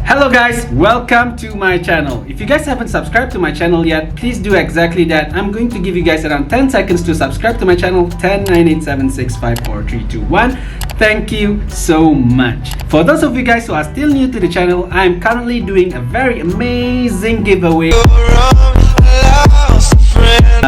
Hello guys, welcome to my channel. If you guys haven't subscribed to my channel yet, please do exactly that. I'm going to give you guys around 10 seconds to subscribe to my channel. 10, 9, 8, 7, 6, 5, 4, 3, 2, 1. Thank you so much. For those of you guys who are still new to the channel, I'm currently doing a very amazing giveaway.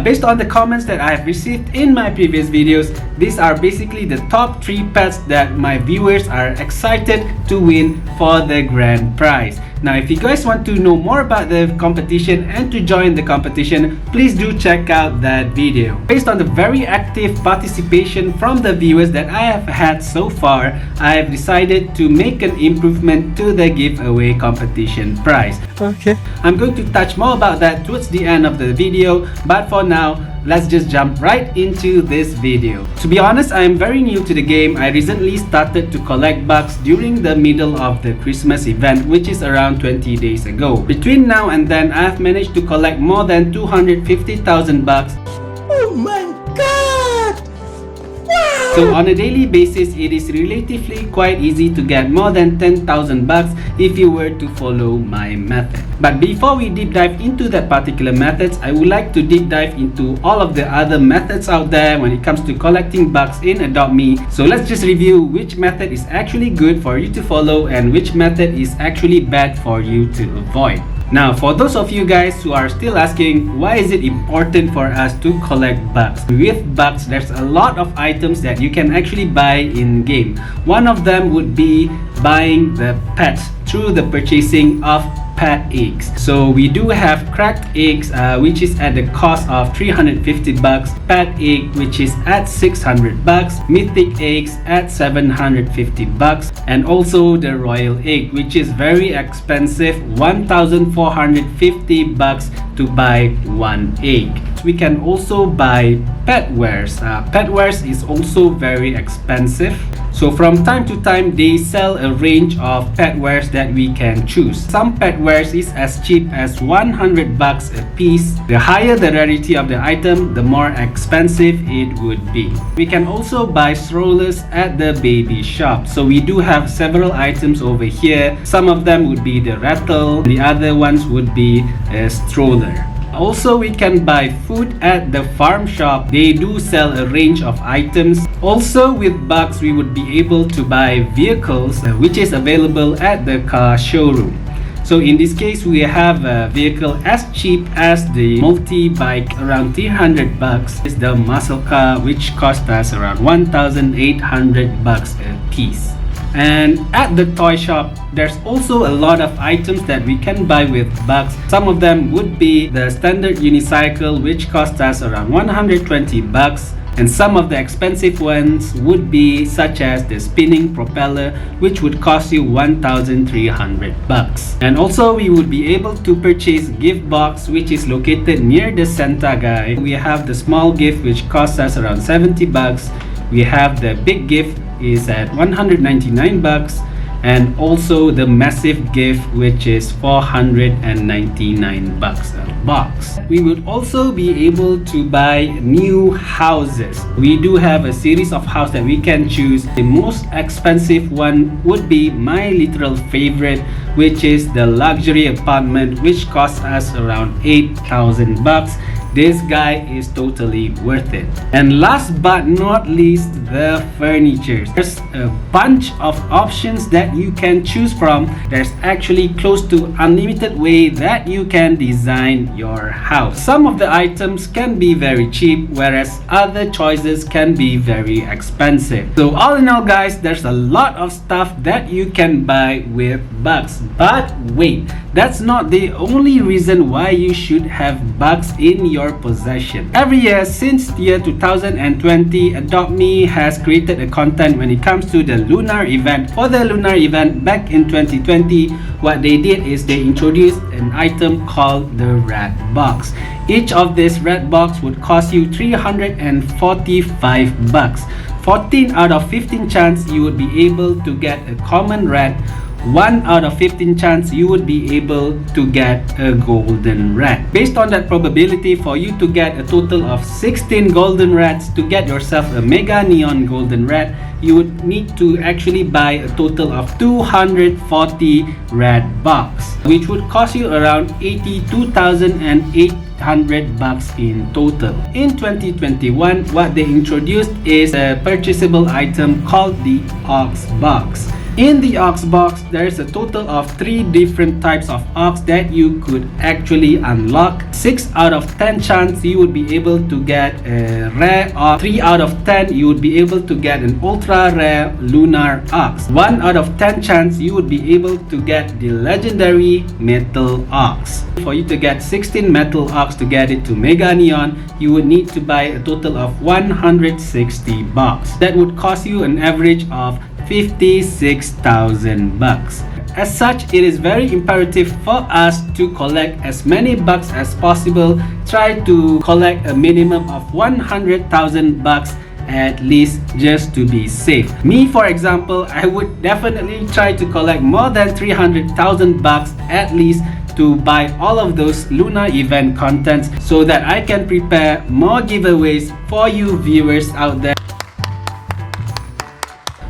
Based on the comments that I have received in my previous videos, these are basically the top 3 pets that my viewers are excited to win for the grand prize. Now, if you guys want to know more about the competition and to join the competition, please do check out that video. Based on the very active participation from the viewers that I have had so far, I have decided to make an improvement to the giveaway competition prize. Okay. I'm going to touch more about that towards the end of the video, but for now, let's just jump right into this video. To be honest, I am very new to the game. I recently started to collect bucks during the middle of the Christmas event, which is around 20 days ago. Between now and then, I have managed to collect more than 250,000 bucks. Oh my god! Wow! So on a daily basis, it is relatively quite easy to get more than 10,000 bucks if you were to follow my method. But before we deep dive into that particular methods, I would like to deep dive into all of the other methods out there when it comes to collecting bucks in Adopt Me. So let's just review which method is actually good for you to follow and which method is actually bad for you to avoid. Now, for those of you guys who are still asking, why is it important for us to collect bucks? With bucks, there's a lot of items that you can actually buy in game. One of them would be buying the pets through the purchasing of pet eggs. So we do have cracked eggs, which is at the cost of 350 bucks, pet egg which is at 600 bucks, mythic eggs at 750 bucks, and also the royal egg, which is very expensive, 1,450 bucks to buy one egg. We can also buy pet wares. Pet wares is also very expensive. So from time to time, they sell a range of pet wares that we can choose. Some pet wares is as cheap as 100 bucks a piece. The higher the rarity of the item, the more expensive it would be. We can also buy strollers at the baby shop. So we do have several items over here. Some of them would be the rattle, the other ones would be a stroller. Also, we can buy food at the farm shop. They do sell a range of items. Also, with bucks, we would be able to buy vehicles, which is available at the car showroom. So in this case, we have a vehicle as cheap as the multi-bike, around 300 bucks. It's the muscle car, which cost us around 1,800 bucks a piece. And at the toy shop, there's also a lot of items that we can buy with bucks. Some of them would be the standard unicycle, which cost us around 120 bucks. And some of the expensive ones would be such as the spinning propeller, which would cost you 1,300 bucks. And also we would be able to purchase gift box, which is located near the Santa guy. We have the small gift, which costs us around 70 bucks. We have the big gift is at 199 bucks, and also the massive gift, which is 499 bucks a box. We would also be able to buy new houses. We do have a series of houses that we can choose. The most expensive one would be my literal favorite, which is the luxury apartment, which costs us around 8,000 bucks. This guy is totally worth it. And last but not least, the furniture. There's a bunch of options that you can choose from. There's actually close to unlimited way that you can design your house. Some of the items can be very cheap, whereas other choices can be very expensive. So all in all, guys, there's a lot of stuff that you can buy with bucks. But wait, that's not the only reason why you should have bucks in your possession. Every year since the year 2020, Adopt Me has created a content when it comes to the lunar event. For the lunar event back in 2020, what they did is they introduced an item called the red box. Each of this red box would cost you 345 bucks. 14 out of 15 chance you would be able to get a common red, 1 out of 15 chance you would be able to get a golden rat. Based on that probability, for you to get a total of 16 golden rats to get yourself a mega neon golden rat, you would need to actually buy a total of 240 rat bucks, which would cost you around 82,800 bucks in total. In 2021, what they introduced is a purchasable item called the Ox Box. In the Ox Box, there is a total of 3 different types of ox that you could actually unlock. 6 out of 10 chance you would be able to get a rare ox. 3 out of 10 you would be able to get an ultra rare lunar ox. 1 out of 10 chance you would be able to get the legendary metal ox. For you to get 16 metal ox to get it to mega neon, you would need to buy a total of 160 bucks. That would cost you an average of 56,000 bucks. As such, it is very imperative for us to collect as many bucks as possible. Try to collect a minimum of 100,000 bucks at least, just to be safe. Me, for example, I would definitely try to collect more than 300,000 bucks at least to buy all of those Luna event contents so that I can prepare more giveaways for you viewers out there.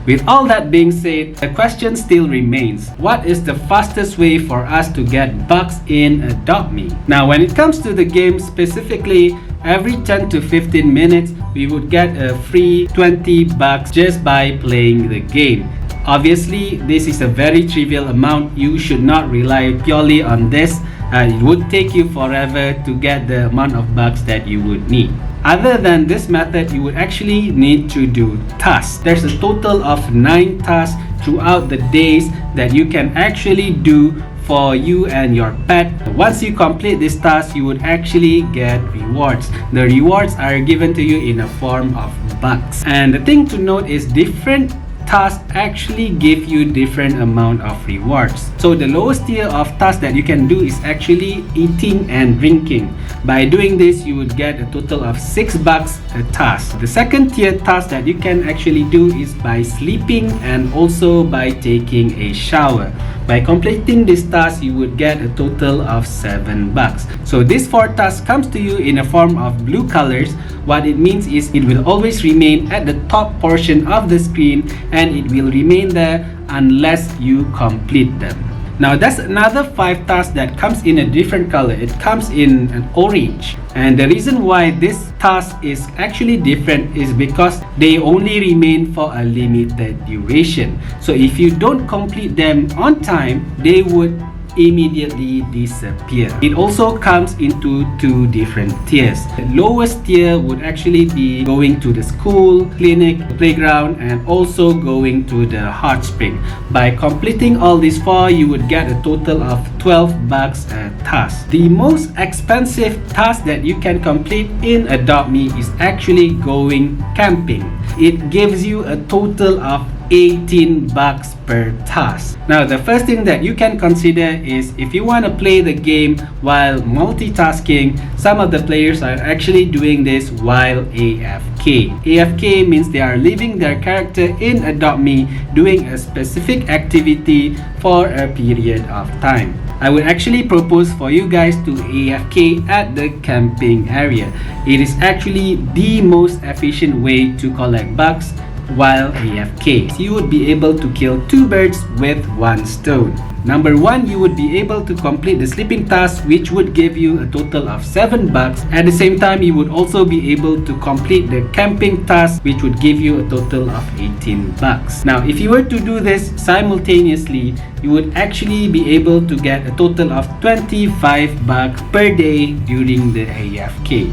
With all that being said, the question still remains: what is the fastest way for us to get bucks in Adopt Me? Now, when it comes to the game specifically, every 10 to 15 minutes, we would get a free 20 bucks just by playing the game. Obviously, this is a very trivial amount. You should not rely purely on this. It would take you forever to get the amount of bucks that you would need. Other than this method, you would actually need to do tasks. There's a total of 9 tasks throughout the days that you can actually do for you and your pet. Once you complete this task, you would actually get rewards. The rewards are given to you in a form of bucks. And the thing to note is different tasks actually give you different amount of rewards. So the lowest tier of tasks that you can do is actually eating and drinking. By doing this, you would get a total of 6 bucks a task. The second tier task that you can actually do is by sleeping and also by taking a shower. By completing this task, you would get a total of 7 bucks. So this 4 tasks comes to you in a form of blue colors. What it means is it will always remain at the top portion of the screen and it will remain there unless you complete them. Now that's another 5 tasks that comes in a different color. It comes in an orange. And the reason why this task is actually different is because they only remain for a limited duration. So if you don't complete them on time, they would immediately disappear. It also comes into 2 different tiers. The lowest tier would actually be going to the school, clinic, playground, and also going to the hot spring. By completing all these 4, you would get a total of 12 bucks a task. The most expensive task that you can complete in Adopt Me is actually going camping. It gives you a total of 18 bucks per task. Now, the first thing that you can consider is if you want to play the game while multitasking, some of the players are actually doing this while AFK. AFK means they are leaving their character in Adopt Me doing a specific activity for a period of time. I would actually propose for you guys to AFK at the camping area. It is actually the most efficient way to collect bucks while AFK. You would be able to kill 2 birds with 1 stone. Number 1, you would be able to complete the sleeping task, which would give you a total of 7 bucks. At the same time, you would also be able to complete the camping task, which would give you a total of 18 bucks. Now, if you were to do this simultaneously, you would actually be able to get a total of 25 bucks per day during the AFK.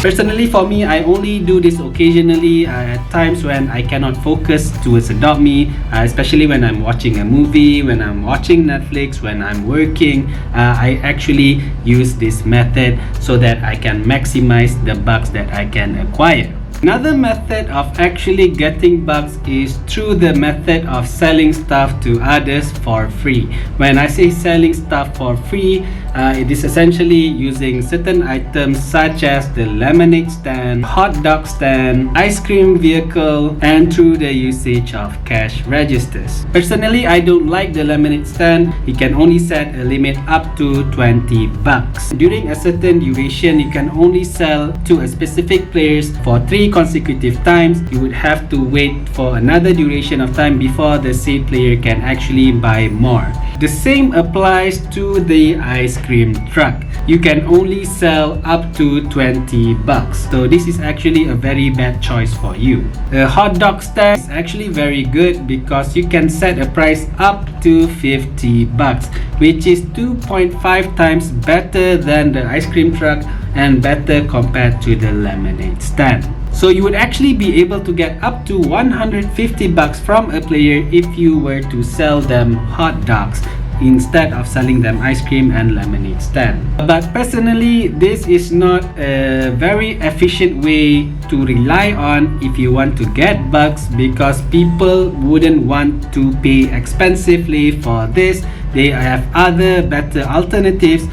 Personally, for me, I only do this occasionally at times when I cannot focus towards Adopt Me, especially when I'm watching a movie, when I'm watching Netflix, when I'm working. I actually use this method so that I can maximize the bucks that I can acquire. Another method of actually getting bucks is through the method of selling stuff to others for free. When I say selling stuff for free, It is essentially using certain items such as the lemonade stand, hot dog stand, ice cream vehicle, and through the usage of cash registers. Personally, I don't like the lemonade stand. You can only set a limit up to 20 bucks. During a certain duration, you can only sell to a specific players for 3 consecutive times. You would have to wait for another duration of time before the said player can actually buy more. The same applies to the ice cream truck. You can only sell up to 20 bucks. So this is actually a very bad choice for you. The hot dog stand is actually very good because you can set a price up to 50 bucks, which is 2.5 times better than the ice cream truck and better compared to the lemonade stand. So you would actually be able to get up to 150 bucks from a player if you were to sell them hot dogs instead of selling them ice cream and lemonade stand. But personally, this is not a very efficient way to rely on if you want to get bucks, because people wouldn't want to pay expensively for this. They have other better alternatives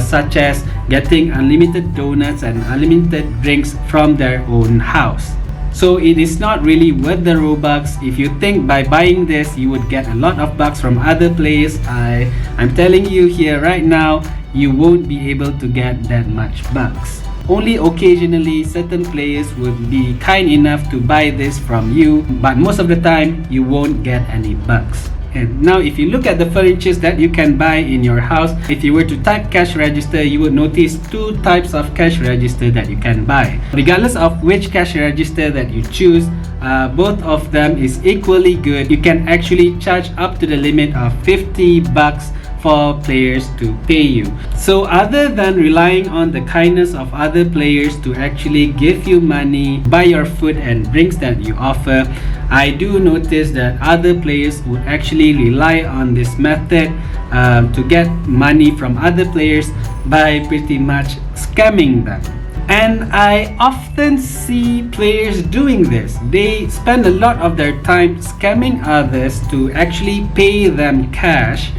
such as getting unlimited donuts and unlimited drinks from their own house. So it is not really worth the Robux. If you think by buying this you would get a lot of bucks from other players, I'm telling you here right now, you won't be able to get that much bucks. Only occasionally certain players would be kind enough to buy this from you, but most of the time you won't get any bucks. And now if you look at the furnitures that you can buy in your house, if you were to type cash register, you would notice 2 types of cash register that you can buy. Regardless of which cash register that you choose, both of them is equally good. You can actually charge up to the limit of 50 bucks for players to pay you. So other than relying on the kindness of other players to actually give you money, buy your food and drinks that you offer, I do notice that other players would actually rely on this method to get money from other players by pretty much scamming them. And I often see players doing this. They spend a lot of their time scamming others to actually pay them cash.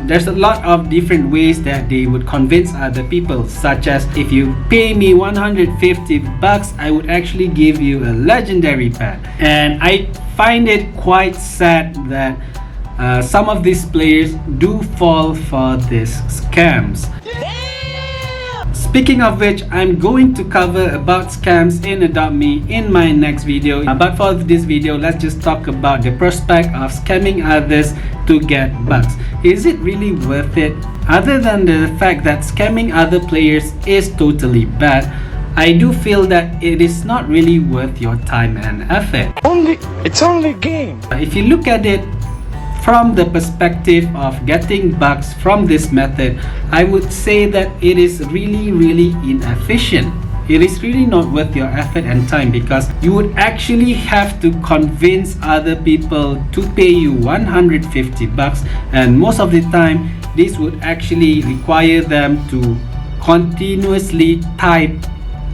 There's a lot of different ways that they would convince other people, such as if you pay me 150 bucks, I would actually give you a legendary pet. And I find it quite sad that some of these players do fall for these scams. Speaking of which, I'm going to cover about scams in Adopt Me in my next video. But for this video, let's just talk about the prospect of scamming others to get bucks. Is it really worth it? Other than the fact that scamming other players is totally bad, I do feel that it is not really worth your time and effort. It's only a game. If you look at it from the perspective of getting bucks from this method, I would say that it is really inefficient. It is really not worth your effort and time, because you would actually have to convince other people to pay you 150 bucks, and most of the time this would actually require them to continuously type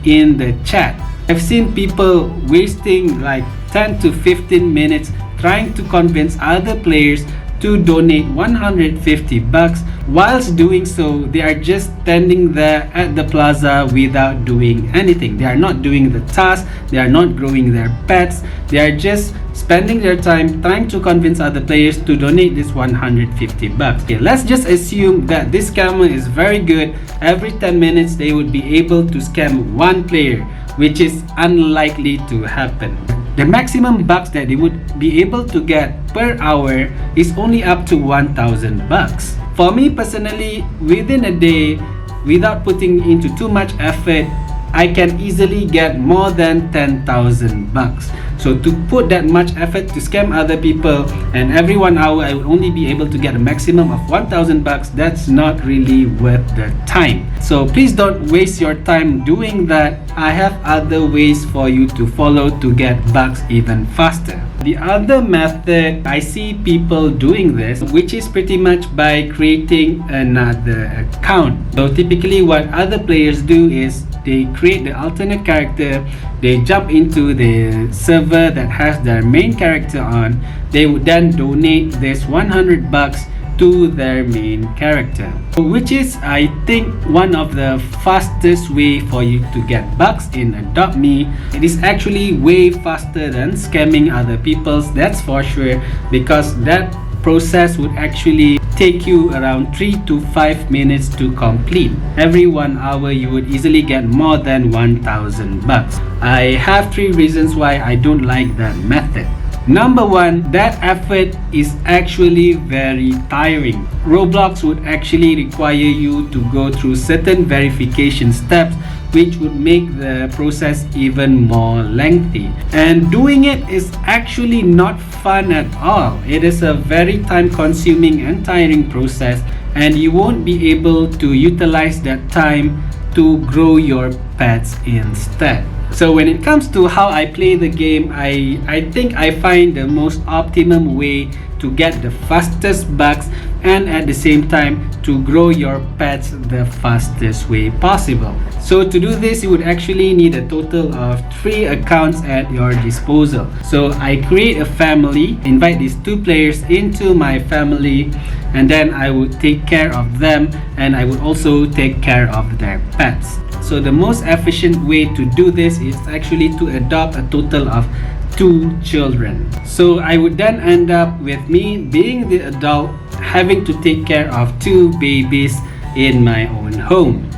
in the chat. I've seen people wasting like 10 to 15 minutes trying to convince other players to donate 150 bucks. Whilst doing so, they are just standing there at the plaza without doing anything. They are not doing the task, they are not growing their pets, they are just spending their time trying to convince other players to donate this 150 bucks. Okay, let's just assume that this scammer is very good. Every 10 minutes they would be able to scam one player, which is unlikely to happen. The maximum bucks that they would be able to get per hour is only up to 1,000 bucks. For me personally, within a day, without putting into too much effort, I can easily get more than 10,000 bucks. So to put that much effort to scam other people, and every 1 hour I would only be able to get a maximum of 1,000 bucks, that's not really worth the time. So please don't waste your time doing that. I have other ways for you to follow to get bucks even faster. The other method I see people doing this, which is pretty much by creating another account. So typically what other players do is they create the alternate character, they jump into the server that has their main character on, they would then donate this 100 bucks to their main character, which is, I think, one of the fastest way for you to get bucks in Adopt Me. It is actually way faster than scamming other people's, that's for sure, because that process would actually take you around 3 to 5 minutes to complete. Every 1 hour you would easily get more than 1,000 bucks. I have 3 reasons why I don't like that method. Number 1, that effort is actually very tiring. Roblox would actually require you to go through certain verification steps, which would make the process even more lengthy. And doing it is actually not fun at all. It is a very time consuming and tiring process, and you won't be able to utilize that time to grow your pets instead. So when it comes to how I play the game, I think I find the most optimum way to get the fastest bucks and at the same time to grow your pets the fastest way possible. So to do this, you would actually need a total of 3 accounts at your disposal. So I create a family, invite these 2 players into my family, and then I would take care of them, and I would also take care of their pets. So the most efficient way to do this is actually to adopt a total of 2 children. So I would then end up with me being the adult, having to take care of 2 babies in my own home.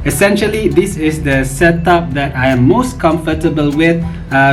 Essentially, this is the setup that I am most comfortable with,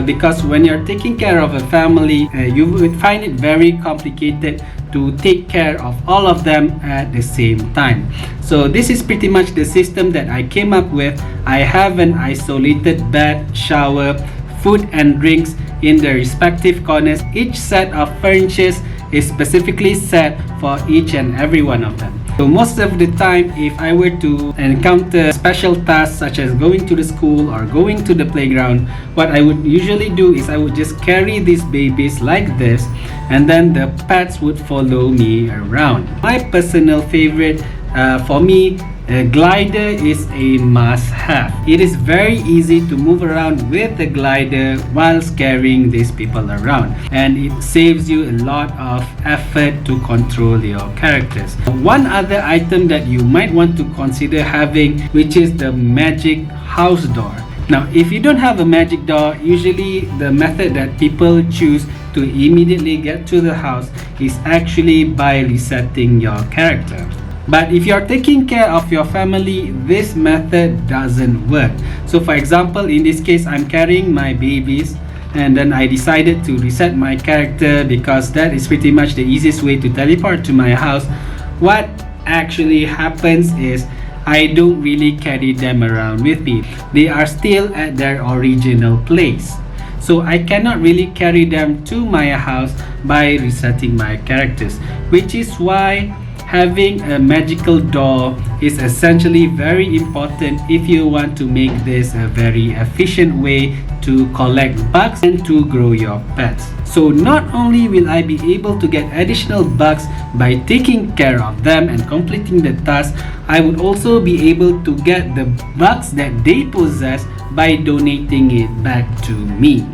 because when you're taking care of a family, you would find it very complicated to take care of all of them at the same time. So this is pretty much the system that I came up with. I have an isolated bed, shower, food and drinks in the respective corners. Each set of furniture is specifically set for each and every one of them. So most of the time, if I were to encounter special tasks such as going to the school or going to the playground, what I would usually do is I would just carry these babies like this, and then the pets would follow me around. My personal favorite, for me, a glider is a must-have. It is very easy to move around with the glider whilst carrying these people around, and it saves you a lot of effort to control your characters. One other item that you might want to consider having, which is the magic house door. Now, if you don't have a magic door, usually the method that people choose to immediately get to the house is actually by resetting your character. But if you're taking care of your family, this method doesn't work. So for example, in this case, I'm carrying my babies, and then I decided to reset my character because that is pretty much the easiest way to teleport to my house. What actually happens is I don't really carry them around with me. They are still at their original place. So I cannot really carry them to my house by resetting my characters, which is why having a magical door is essentially very important if you want to make this a very efficient way to collect bucks and to grow your pets. So not only will I be able to get additional bucks by taking care of them and completing the task, I would also be able to get the bucks that they possess by donating it back to me.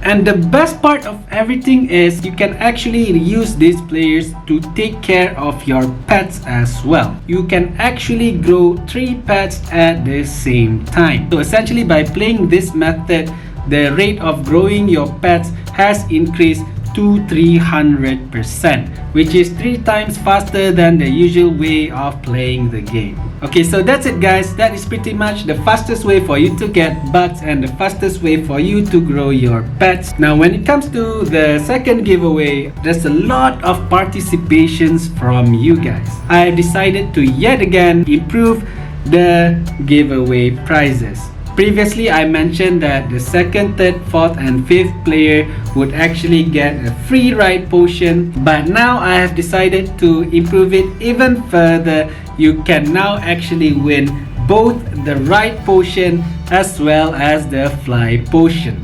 And the best part of everything is you can actually use these players to take care of your pets as well. You can actually grow 3 pets at the same time. So essentially, by playing this method, the rate of growing your pets has increased to 300%, which is 3 times faster than the usual way of playing the game. Okay, so that's it guys. That is pretty much the fastest way for you to get bucks and the fastest way for you to grow your pets. Now when it comes to the second giveaway, there's a lot of participations from you guys. I decided to yet again improve the giveaway prizes. Previously, I mentioned that the 2nd, 3rd, 4th, and 5th player would actually get a free ride potion, but now I have decided to improve it even further. You can now actually win both the ride potion as well as the fly potion.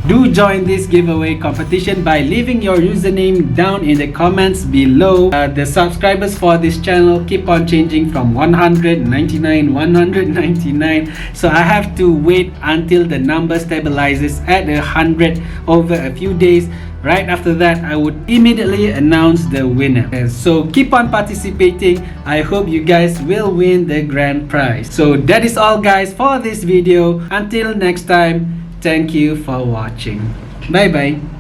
Do join this giveaway competition by leaving your username down in the comments below. The subscribers for this channel keep on changing from 199, 199. So I have to wait until the number stabilizes at 100 over a few days right after that I would immediately announce the winner. So keep on participating. I hope you guys will win the grand prize. So that is all guys for this video. Until next time, thank you for watching. Bye bye.